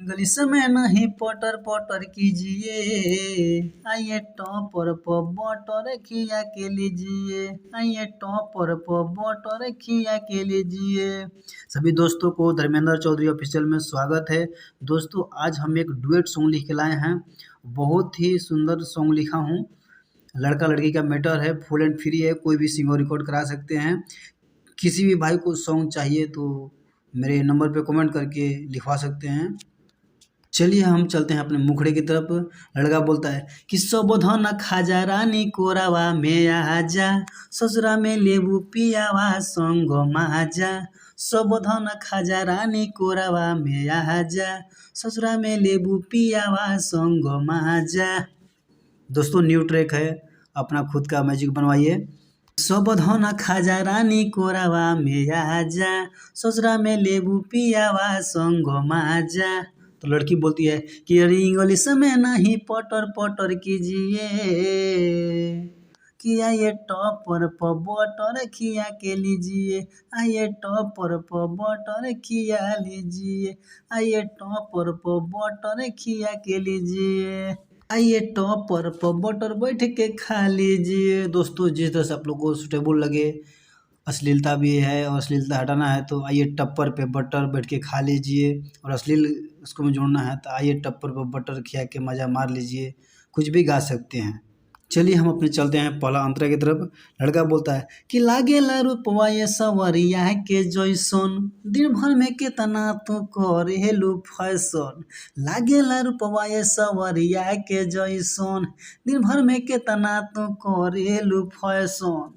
English में नहीं पटर पटर कीजिए, आइए टॉपर पर बटर खिया के लीजिए, आइए टॉपर पर बटर खिया के लीजिए। सभी दोस्तों को धर्मेंद्र चौधरी ऑफिशियल में स्वागत है। दोस्तों आज हम एक डुएट सॉन्ग लिख के लाए हैं। बहुत ही सुंदर सॉन्ग लिखा हूँ। लड़का लड़की का मैटर है, फुल एंड फ्री है, कोई भी सिंगर रिकॉर्ड करा सकते हैं। किसी भी भाई को सॉन्ग चाहिए तो मेरे नंबर पे कमेंट करके लिखवा सकते हैं। चलिए हम चलते हैं अपने मुखड़े की तरफ। लड़का बोलता है कि सबधन खाजा रानी कोरावा में आजा, ससुरा में लेबू पियावा संग माजा। सबधन खाजा रानी कोरावा में आजा, ससुरा में लेबू पियावा संग माजा। दोस्तों न्यू ट्रैक है, अपना खुद का मैजिक बनवाइए। सबधन खाजा रानी कोरावा में आजा, ससुरा में लेबू पियावा संग माजा। तो लड़की बोलती है कि अरे इंग्लिश में नहीं पटर पटर कीजिए, कि आइए टॉपर पर बटर खिया के लीजिए, आइए टॉपर पर बटर खिया लीजिए, आइए टॉपर पर बटर खिया के लीजिए, आइए टॉपर पर बटर बैठ के खा लीजिए। दोस्तों जिस तरह से आप लोग को सुटेबल लगे, अश्लीलता भी है और अश्लीलता हटाना है तो आइए टप्पर पे बटर बैठ के खा लीजिए, और अश्लील उसको में जोड़ना है तो आइए टप्पर पर बटर खिया के मज़ा मार लीजिए। कुछ भी गा सकते हैं। चलिए हम अपने चलते हैं पहला अंतरा की तरफ। लड़का बोलता है कि लागेला रूपवा ये सवरिया के जैसन, दिन भर में कितना तू करेलू फैशन। लागेला रूपवा ये सवरिया के जैसन, दिन भर में कितना तू करेलू फैशन।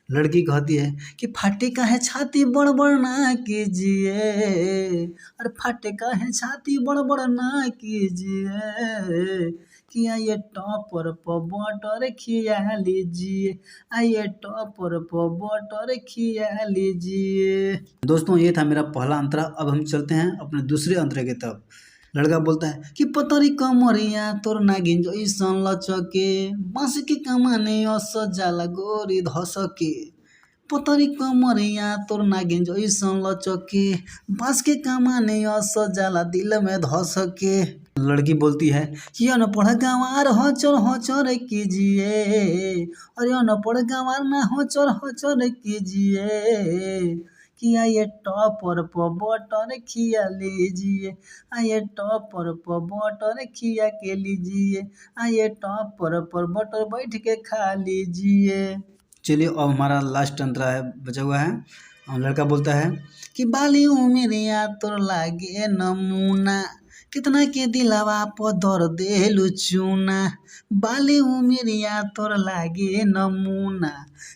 लड़की कहती है कि फाटे का है छाती बड़ बड़ ना कीजिए, अरे फाटे का है छाती बड़ बड़ ना कीजिए, कि आइए टॉपर पर बटर खिया लीजिए, आइए टॉपर पर बटर खिया लीजिए। दोस्तों ये था मेरा पहला अंतरा। अब हम चलते हैं अपने दूसरे अंतरे की तरफ। लड़का बोलता है कि पतरी कमरिया तोर नागिन जैसन लचके, बांस के कमाने जाला गोरी धसके। पतरी कमरिया तोर नागिन जैसन लचके, बांस के कमाने जाला दिल में धसके। लड़की बोलती है कि अनपढ़ गंवार हचर कीजिए, अरे अनपढ़ गंवार ना हचर कीजिए, कि आइए टॉपर पर बटर खिया लीजिए, आइए टॉपर पर बटर खिया के लीजिए, आइए टॉपर पर बटर बैठ के खा लीजिए। चलिए अब हमारा लास्ट अंतरा है, बचा हुआ है। लड़का बोलता है कि बाली उमिरिया तोर लागे नमूना, कितना के दिलवा पर दर देलू चूना। बाली उमिरिया तोर लागे नमूना,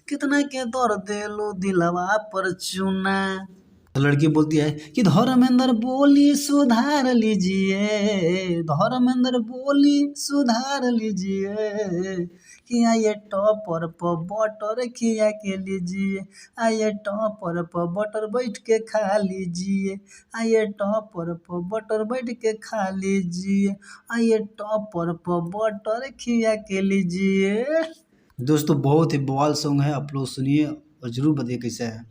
कितना के दर देलू दिलवा पर चूना। तो लड़की बोलती है कि धर्मेंद्र बोली सुधार लीजिए, धर्मेंद्र बोली सुधार लीजिए, कि आइए टॉपर पर बटर खिया के लीजिए, आइए टॉपर पर बटर बैठ के खा लीजिए, आइए टॉपर पर बटर बैठ के खा लीजिए, आइए टॉपर पर बटर खिया के लीजिए। दोस्तों बहुत ही बवाल सॉन्ग है, आप लोग सुनिए और ज़रूर बताइए कैसा है।